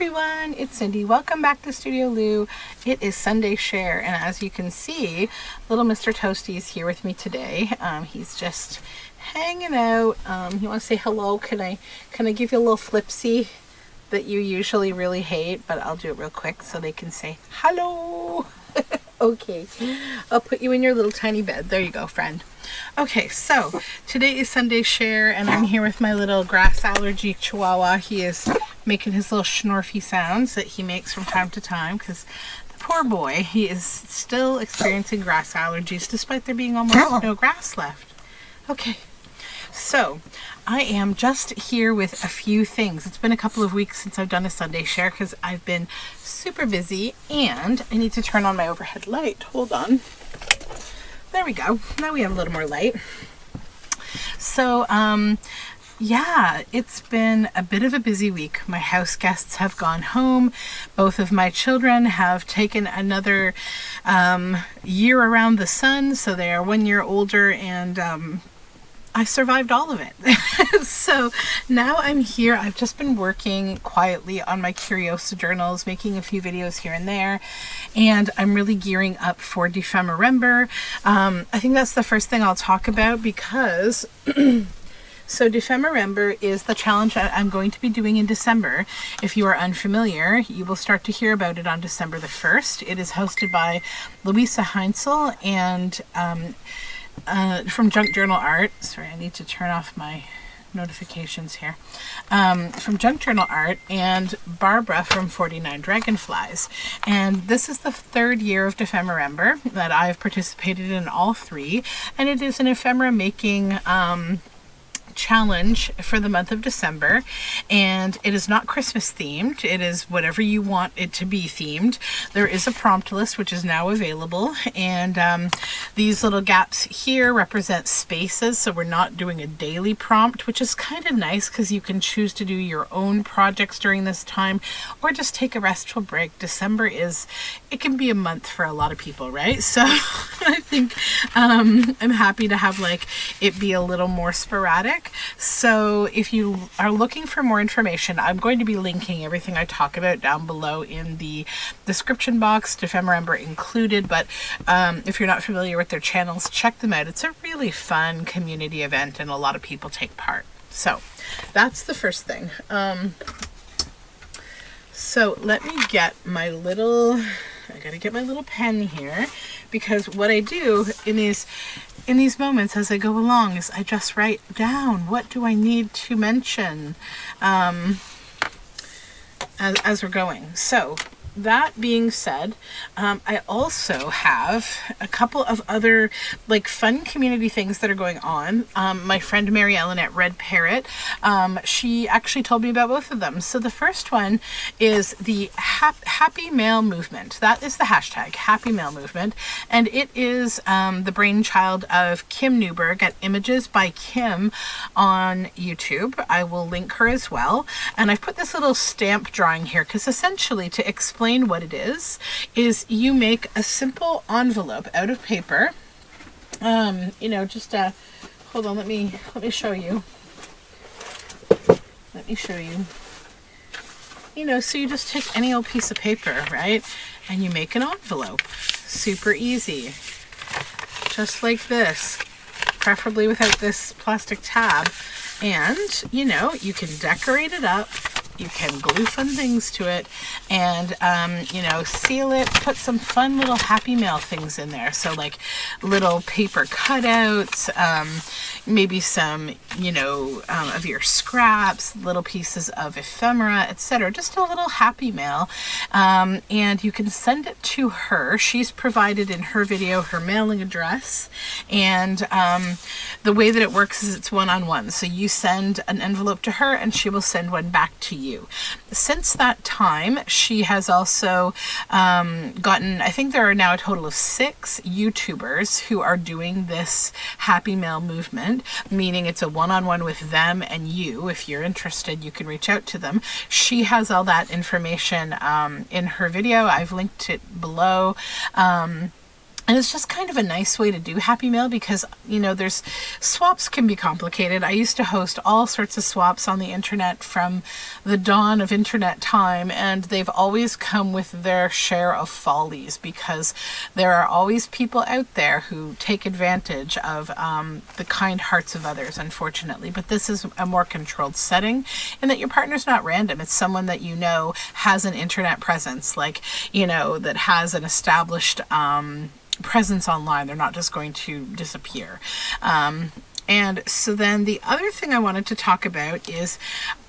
everyone, it's Cindy. Welcome back to Studioloo. It is Sunday Share, and as you can see, little Mr. Toasty is here with me today. He's just hanging out. You want to say hello? Can I give you a little flipsy that you usually really hate, but I'll do it real quick so they can say hello. Okay, I'll put you in your little tiny bed. There you go, friend. Okay, so today is Sunday Share, and I'm here with my little grass allergy chihuahua. He is making his little schnorfy sounds that he makes from time to time because the poor boy, he is still experiencing grass allergies despite there being almost no grass left. Okay, so I am just here with a few things. It's been a couple of weeks since I've done a Sunday Share because I've been super busy, and I need to turn on my overhead light. Hold on. There we go. Now we have a little more light. So, yeah, it's been a bit of a busy week. My house guests have gone home. Both of my children have taken another year around the sun, so they are 1 year older, and I survived all of it. So now I'm here. I've just been working quietly on my Curiosa journals, making a few videos here and there, and I'm really gearing up for Dephemerember. I think that's the first thing I'll talk about because so Decembember is the challenge I'm going to be doing in December. If you are unfamiliar, you will start to hear about it on December the 1st. It is hosted by Louisa Heinzel and from Junk Journal Art. Sorry, I need to turn off my notifications here. From Junk Journal Art and Barbara from 49 Dragonflies. And this is the third year of Decembember that I've participated in all three. And it is an ephemera making challenge for the month of December, and it is not Christmas themed. It is whatever you want it to be themed. There is a prompt list which is now available, and these little gaps here represent spaces, so we're not doing a daily prompt, which is kind of nice because you can choose to do your own projects during this time or just take a restful break. December it can be a month for a lot of people, right? So I think I'm happy to have it be a little more sporadic. So if you are looking for more information, I'm going to be linking everything I talk about down below in the description box, Dephemerember included. But if you're not familiar with their channels, check them out. It's a really fun community event and a lot of people take part. So that's the first thing. So let me get my little, I gotta get my little pen here, because what I do in these moments as I go along is I just write down what do I need to mention as we're going. So that being said, I also have a couple of other fun community things that are going on. My friend Mary Ellen at Red Parrot, she actually told me about both of them. So the first one is the Happy Mail Movement. That is the hashtag, Happy Mail Movement, and it is the brainchild of Kim Newberg at Images by Kim on YouTube. I will link her as well, and I've put this little stamp drawing here because essentially, to explain what it is you make a simple envelope out of paper. Hold on, let me show you. So you just take any old piece of paper, right? And you make an envelope. Super easy. Just like this. Preferably without this plastic tab. And, you can decorate it up. You can glue fun things to it and, seal it, put some fun little happy mail things in there. So little paper cutouts, maybe some, of your scraps, little pieces of ephemera, etc. Just a little happy mail. And you can send it to her. She's provided in her video her mailing address. And the way that it works is it's one-on-one. So you send an envelope to her and she will send one back to you. Since that time, she has also gotten, I think there are now a total of 6 YouTubers who are doing this Happy Mail movement, meaning it's a one-on-one with them and you. If you're interested, you can reach out to them. She has all that information in her video. I've linked it below. And it's just kind of a nice way to do Happy Mail because, you know, there's swaps can be complicated. I used to host all sorts of swaps on the internet from the dawn of internet time, and they've always come with their share of follies because there are always people out there who take advantage of the kind hearts of others, unfortunately. But this is a more controlled setting in that your partner's not random. It's someone that you know has an internet presence, like, you know, that has an established presence online. They're not just going to disappear. And so then the other thing I wanted to talk about is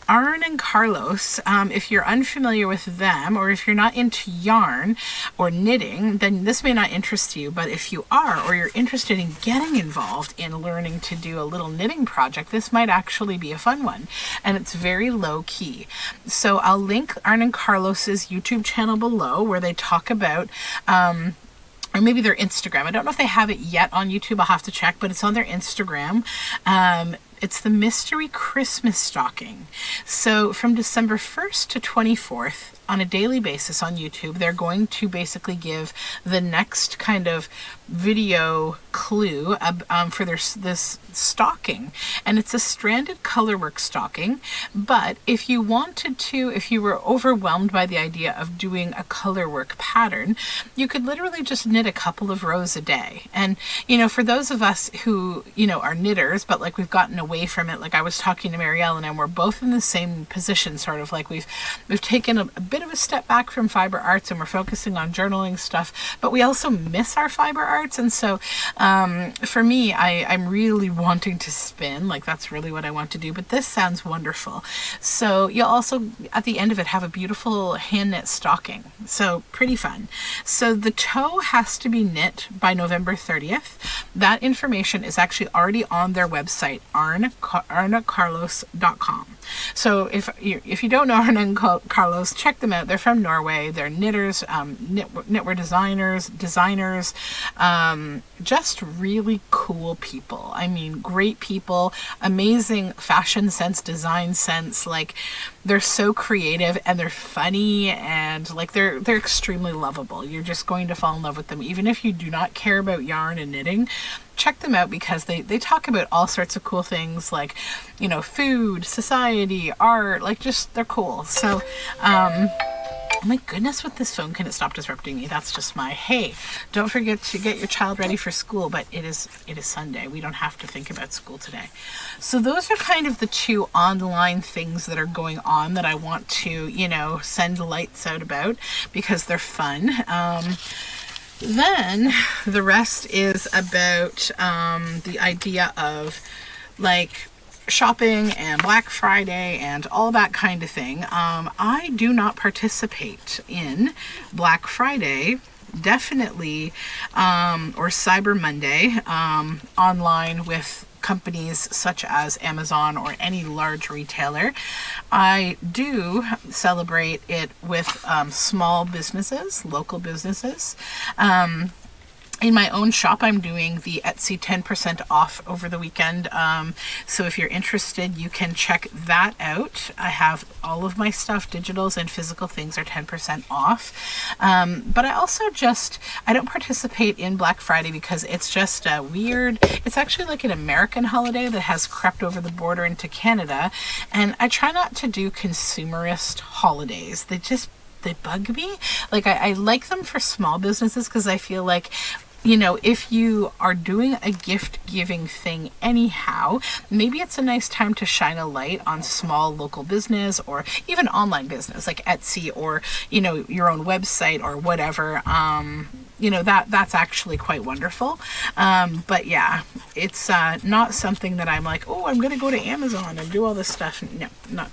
Arn and Carlos. If you're unfamiliar with them, or if you're not into yarn or knitting, then this may not interest you. But if you are, or you're interested in getting involved in learning to do a little knitting project, this might actually be a fun one. And it's very low key. So I'll link Arn and Carlos's YouTube channel below where they talk about or maybe their Instagram. I don't know if they have it yet on YouTube. I'll have to check, but it's on their Instagram. It's the Mystery Christmas Stocking. So from December 1st to 24th, on a daily basis on YouTube, they're going to basically give the next kind of video clue for this stocking. And it's a stranded colorwork stocking. But if you wanted to, if you were overwhelmed by the idea of doing a colorwork pattern, you could literally just knit a couple of rows a day. And, you know, for those of us who, you know, are knitters, but like we've gotten away from it, like I was talking to Marielle and we're both in the same position, sort of like we've taken a bit of a step back from fiber arts and we're focusing on journaling stuff, but we also miss our fiber arts. And so for me, I'm really wanting to spin, like that's really what I want to do, but this sounds wonderful. So you'll also at the end of it have a beautiful hand knit stocking, so pretty fun. So the toe has to be knit by November 30th. That information is actually already on their website, arnacarlos.com. So if you don't know Arna and Carlos, check them out. They're from Norway. They're knitters, knitwear designers, just really cool people. I mean, great people, amazing fashion sense, design sense. Like, they're so creative and they're funny and like they're extremely lovable. You're just going to fall in love with them, even if you do not care about yarn and knitting. Check them out because they talk about all sorts of cool things like, you know, food, society, art, like just they're cool. So oh my goodness, with this phone, can it stop disrupting me? That's just my, hey, don't forget to get your child ready for school, but it is Sunday. We don't have to think about school today. So those are kind of the two online things that are going on that I want to, you know, send lights out about because they're fun. Then the rest is about the idea of like shopping and Black Friday and all that kind of thing. I do not participate in Black Friday, definitely, or Cyber Monday online with companies such as Amazon or any large retailer. I do celebrate it with small businesses, local businesses. In my own shop, I'm doing the Etsy 10% off over the weekend. So if you're interested, you can check that out. I have all of my stuff, digitals and physical things are 10% off. But I also I don't participate in Black Friday because it's just weird. It's actually like an American holiday that has crept over the border into Canada. And I try not to do consumerist holidays. They bug me. Like I like them for small businesses because I feel like, you know, if you are doing a gift giving thing anyhow, maybe it's a nice time to shine a light on small local business or even online business like Etsy or, you know, your own website or whatever. You know, that's actually quite wonderful. But yeah, it's not something that I'm like, oh, I'm going to go to Amazon and do all this stuff. No.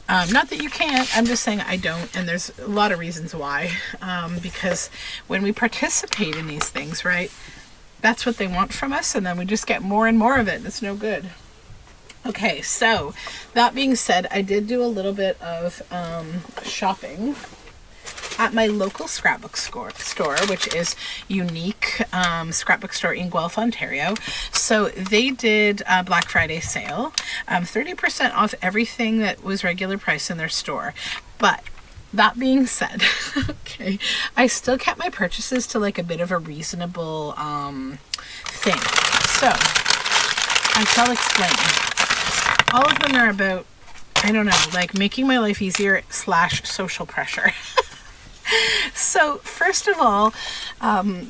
Not that you can't, I'm just saying I don't, and there's a lot of reasons why, because when we participate in these things, right, that's what they want from us, and then we just get more and more of it, and it's no good. Okay, so that being said, I did do a little bit of shopping at my local scrapbook store, which is Unique Scrapbook Store in Guelph, Ontario. So they did a Black Friday sale, 30% off everything that was regular price in their store. But that being said, okay, I still kept my purchases to like a bit of a reasonable thing. So I shall explain. All of them are about, I don't know, like making my life easier / social pressure. So first of all,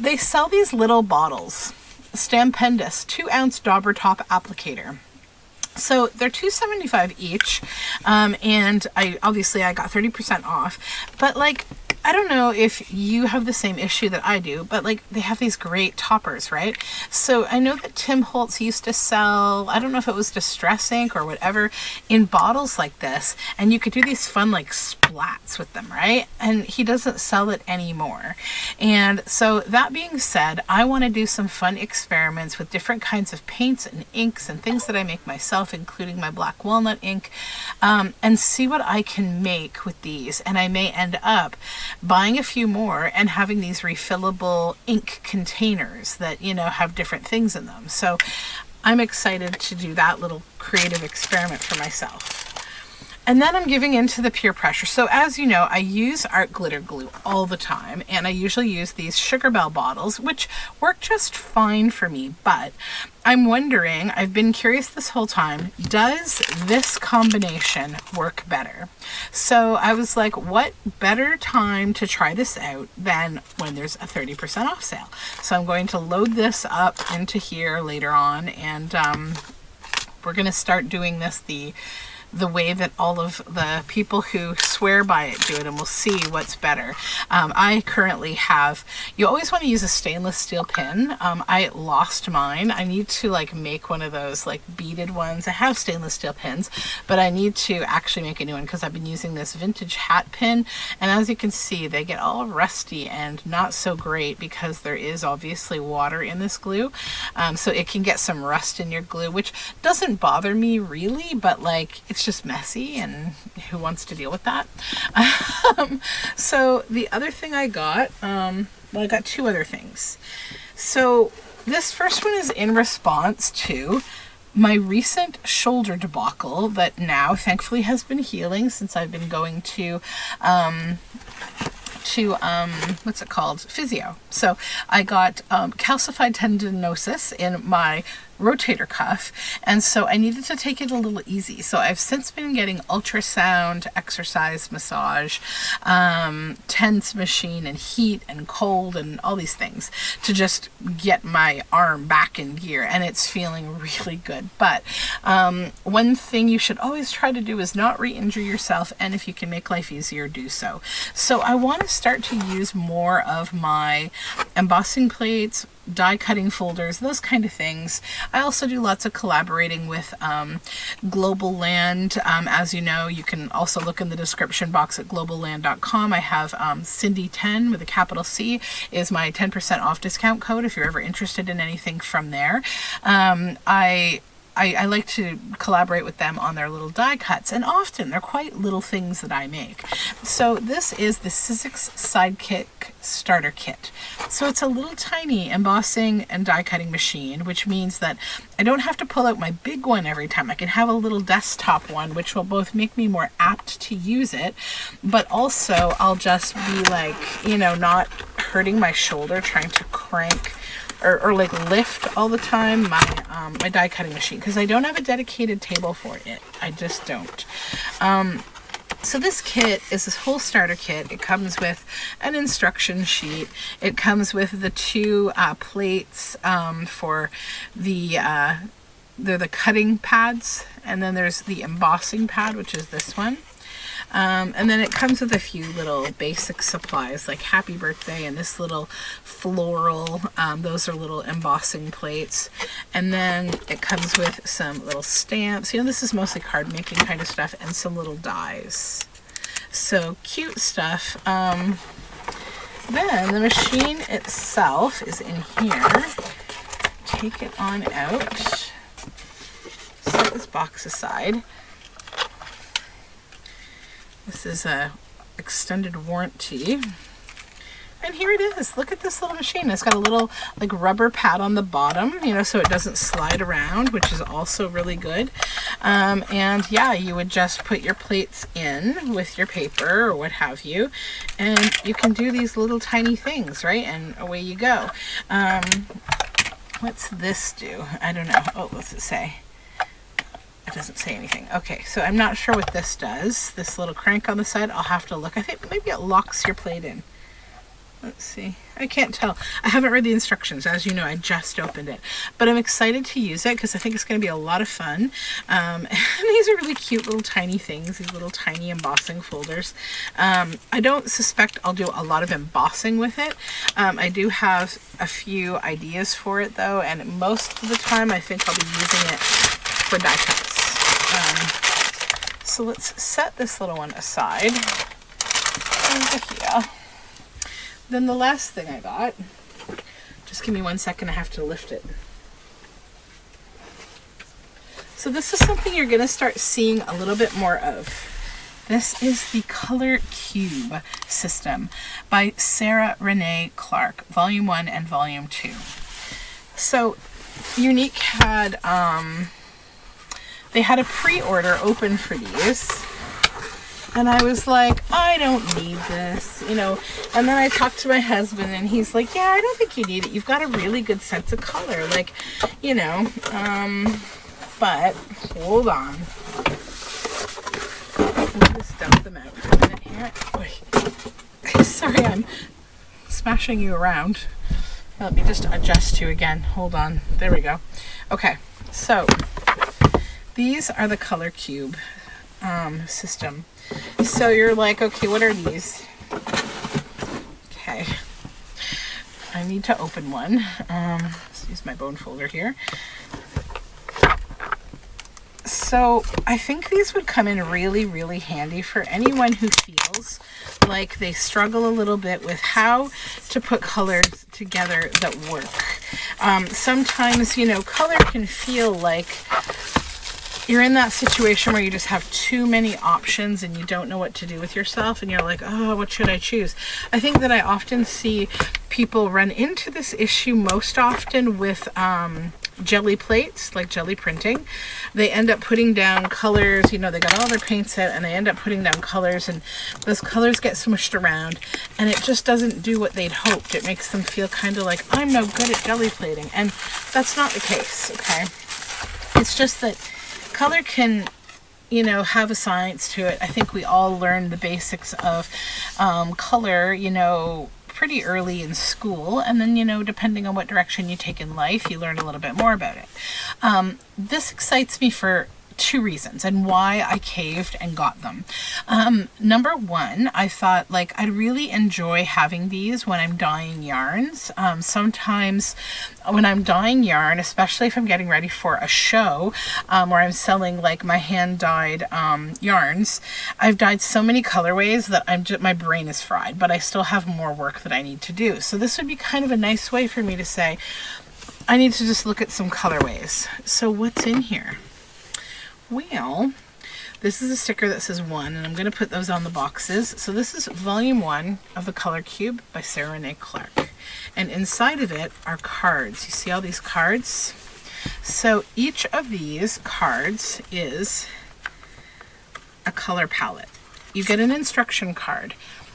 they sell these little bottles, Stupendous 2-ounce dauber top applicator. So they're $2.75 each, and I got 30% off, but like, I don't know if you have the same issue that I do, but like they have these great toppers, right? So I know that Tim Holtz used to sell, I don't know if it was Distress ink or whatever, in bottles like this, and you could do these fun like splats with them, right? And he doesn't sell it anymore. And so that being said, I want to do some fun experiments with different kinds of paints and inks and things that I make myself, including my black walnut ink, and see what I can make with these. And I may end up buying a few more and having these refillable ink containers that, you know, have different things in them. So I'm excited to do that little creative experiment for myself. And then I'm giving in to the peer pressure. So as you know, I use art glitter glue all the time, and I usually use these Sugar Bell bottles, which work just fine for me. But I'm wondering, I've been curious this whole time, does this combination work better? So I was like, what better time to try this out than when there's a 30% off sale? So I'm going to load this up into here later on, and we're going to start doing this the way that all of the people who swear by it do it, and we'll see what's better. I currently have, you always want to use a stainless steel pin. I lost mine. I need to like make one of those like beaded ones. I have stainless steel pins, but I need to actually make a new one because I've been using this vintage hat pin, and as you can see, they get all rusty and not so great because there is obviously water in this glue. So it can get some rust in your glue, which doesn't bother me really, but like it's just messy, and who wants to deal with that? So the other thing I got, well, I got two other things. So this first one is in response to my recent shoulder debacle that now thankfully has been healing since I've been going to what's it called? Physio. So I got calcified tendinosis in my rotator cuff, and so I needed to take it a little easy. So I've since been getting ultrasound, exercise, massage, TENS machine, and heat and cold and all these things to just get my arm back in gear, and it's feeling really good. But one thing you should always try to do is not re-injure yourself, and if you can make life easier, do so. So I want to start to use more of my embossing plates, die cutting folders, those kind of things. I also do lots of collaborating with Global Land. As you know, you can also look in the description box at globalland.com. I have Cindy10 with a capital C is my 10% off discount code if you're ever interested in anything from there. I like to collaborate with them on their little die cuts, and often they're quite little things that I make. So this is the Sizzix Sidekick Starter Kit. So it's a little tiny embossing and die cutting machine, which means that I don't have to pull out my big one every time. I can have a little desktop one, which will both make me more apt to use it, but also I'll just be like, you know, not hurting my shoulder trying to crank or like lift all the time my die cutting machine, because I don't have a dedicated table for it. I just don't. So this kit is this whole starter kit. It comes with an instruction sheet. It comes with the two plates for they're the cutting pads, and then there's the embossing pad, which is this one. And then it comes with a few little basic supplies like Happy Birthday and this little floral, those are little embossing plates. And then it comes with some little stamps. You know, this is mostly card making kind of stuff, and some little dies. So cute stuff. Then the machine itself is in here. Take it on out. Set this box aside. This is a extended warranty And here it is. Look at this little machine. It's got a little like rubber pad on the bottom, you know, so it doesn't slide around, which is also really good. And yeah, you would just put your plates in with your paper or what have you, and you can do these little tiny things, right? And away you go. What's this do? I don't know. Oh, what's it say? It doesn't say anything. Okay, so I'm not sure what this does. This little crank on the side, I'll have to look. I think maybe it locks your plate in. Let's see. I can't tell. I haven't read the instructions. As you know, I just opened it. But I'm excited to use it because I think it's going to be a lot of fun. And these are really cute little tiny things, these little tiny embossing folders. I don't suspect I'll do a lot of embossing with it. I do have a few ideas for it though, and most of the time I think I'll be using it for die cuts. So let's set this little one aside. Over here. Then the last thing I got, just give me 1 second, I have to lift it. So this is something you're going to start seeing a little bit more of. This is the Color Cube system by Sarah Renee Clark, Volume 1 and Volume 2. So Unique had, they had a pre-order open for these. And I was like, I don't need this, you know. And then I talked to my husband and he's like, yeah, I don't think you need it. You've got a really good sense of color. Like, you know, but hold on. Let me just dump them out for a minute here. Oy. Sorry, I'm smashing you around. Let me just adjust you again. Hold on. There we go. Okay, so these are the Color Cube system. So you're like, okay, what are these? Okay, I need to open one. Let's use my bone folder here. So I think these would come in really, really handy for anyone who feels like they struggle a little bit with how to put colors together that work. Sometimes, you know, color can feel like you're in that situation where you just have too many options and you don't know what to do with yourself and you're like, oh, what should I choose? I think that I often see people run into this issue most often with jelly plates, like jelly printing. They end up putting down colors, you know, they got all their paints out and they end up putting down colors and those colors get smushed around and it just doesn't do what they'd hoped. It makes them feel kind of like, I'm no good at jelly plating. And that's not the case, okay? It's just that color can, you know, have a science to it. I think we all learned the basics of color, you know, pretty early in school. And then, you know, depending on what direction you take in life, you learn a little bit more about it. This excites me for two reasons and why I caved and got them. Number one, I thought like I'd really enjoy having these when I'm dyeing yarns. Sometimes when I'm dyeing yarn, especially if I'm getting ready for a show where I'm selling like my hand dyed yarns, I've dyed so many colorways that my brain is fried, but I still have more work that I need to do. So this would be kind of a nice way for me to say, I need to just look at some colorways. So what's in here? Well, this is a sticker that says 1, and I'm going to put those on the boxes. So this is Volume 1 of the Color Cube by Sarah Renee Clark. And inside of it are cards. You see all these cards? So each of these cards is a color palette. You get an instruction card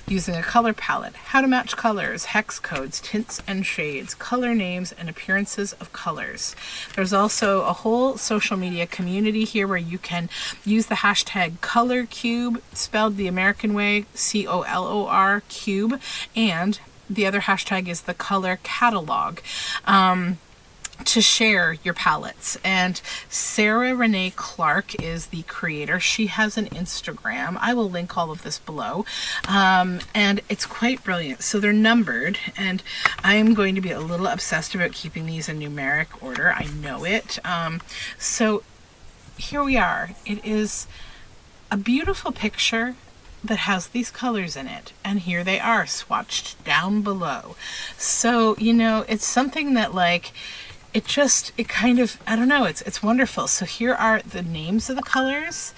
using a color palette, how to match colors, hex codes, tints and shades, color names, and appearances of colors. There's also a whole social media community here where you can use the hashtag ColorCube, spelled the American way, COLOR cube, and the other hashtag is the Color Catalog. To share your palettes. And Sarah Renee Clark is the creator. She has an Instagram. I will link all of this below. And it's quite brilliant. So they're numbered, and I'm going to be a little obsessed about keeping these in numeric order. I know it. So here we are. It is a beautiful picture that has these colors in it, and here they are swatched down below. So, you know, it's something that like it kind of, I don't know, it's wonderful. So here are the names of the colors,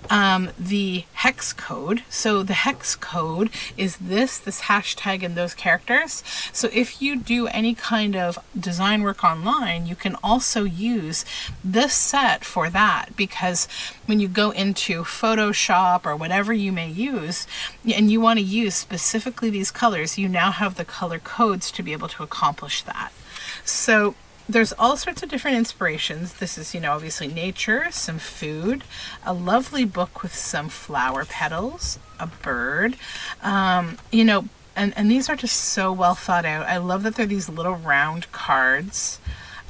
the hex code. So the hex code is this hashtag and those characters. So if you do any kind of design work online, you can also use this set for that, because when you go into Photoshop or whatever you may use, and you want to use specifically these colors, you now have the color codes to be able to accomplish that. So there's all sorts of different inspirations. This is, obviously nature, some food, a lovely book with some flower petals, a bird, and these are just so well thought out. I love that they're these little round cards,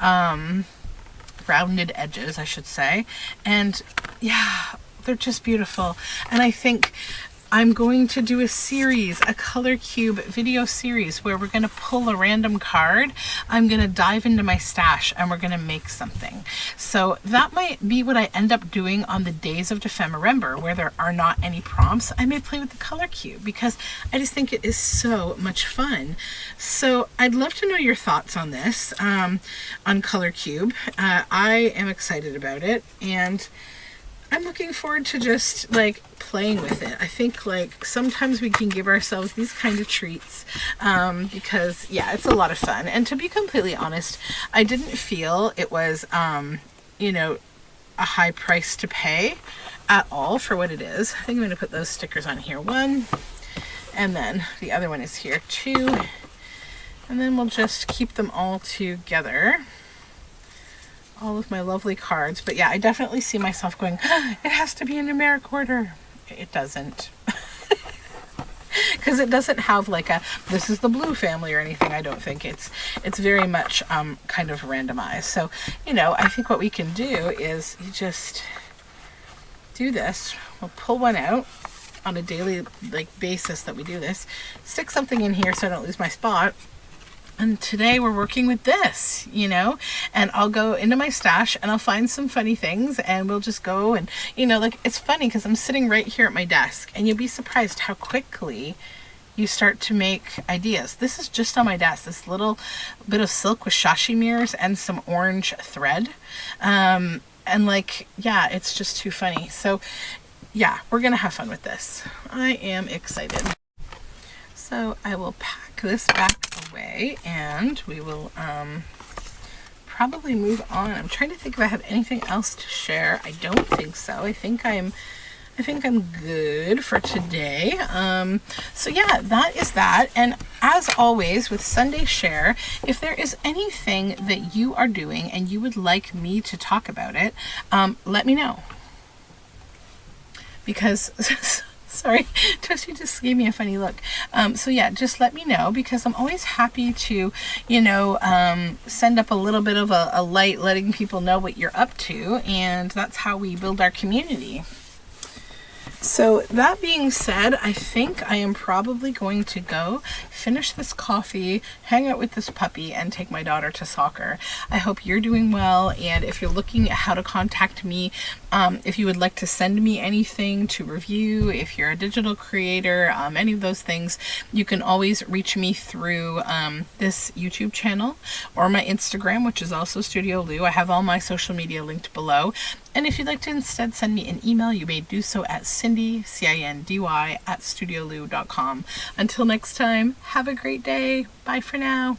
rounded edges, I should say. And yeah, they're just beautiful. And I think I'm going to do a color cube video series where we're going to pull a random card. I'm going to dive into my stash and we're going to make something. So that might be what I end up doing on the days of Dephemerember, where there are not any prompts. I may play with the color cube because I just think it is so much fun. So I'd love to know your thoughts on this, on color cube. I am excited about it, and I'm looking forward to just playing with it. I think sometimes we can give ourselves these kind of treats, because yeah, it's a lot of fun. And to be completely honest, I didn't feel it was a high price to pay at all for what it is. I think I'm going to put those stickers on here, one, and then the other one is here, two, and then we'll just keep them all together. All of my lovely cards. But yeah, I definitely see myself going, it has to be in numeric order. It doesn't. Because it doesn't have this is the blue family or anything. I don't think it's very much kind of randomized. So, I think what we can do is you just do this. We'll pull one out on a daily basis that we do this. Stick something in here so I don't lose my spot. And today we're working with this, and I'll go into my stash and I'll find some funny things and we'll just go and, it's funny because I'm sitting right here at my desk and you'll be surprised how quickly you start to make ideas. This is just on my desk, this little bit of silk with shashi mirrors and some orange thread. And yeah, it's just too funny. So yeah, we're going to have fun with this. I am excited. So I will pack this back away and we will probably move on. I'm trying to think if I have anything else to share. I don't think so. I think I'm good for today. So yeah, that is that. And as always with Sunday Share, if there is anything that you are doing and you would like me to talk about it, let me know. Because sorry, Toasty just gave me a funny look. So yeah, just let me know, because I'm always happy to, send up a little bit of a light, letting people know what you're up to, and that's how we build our community. So that being said, I think I am probably going to go finish this coffee, hang out with this puppy, and take my daughter to soccer. I hope you're doing well, and if you're looking at how to contact me, if you would like to send me anything to review, if you're a digital creator, any of those things, you can always reach me through this YouTube channel or my Instagram, which is also Studioloo. I have all my social media linked below. And if you'd like to instead send me an email, you may do so at Cindy, CINDY, @studioloo.com. Until next time, have a great day. Bye for now.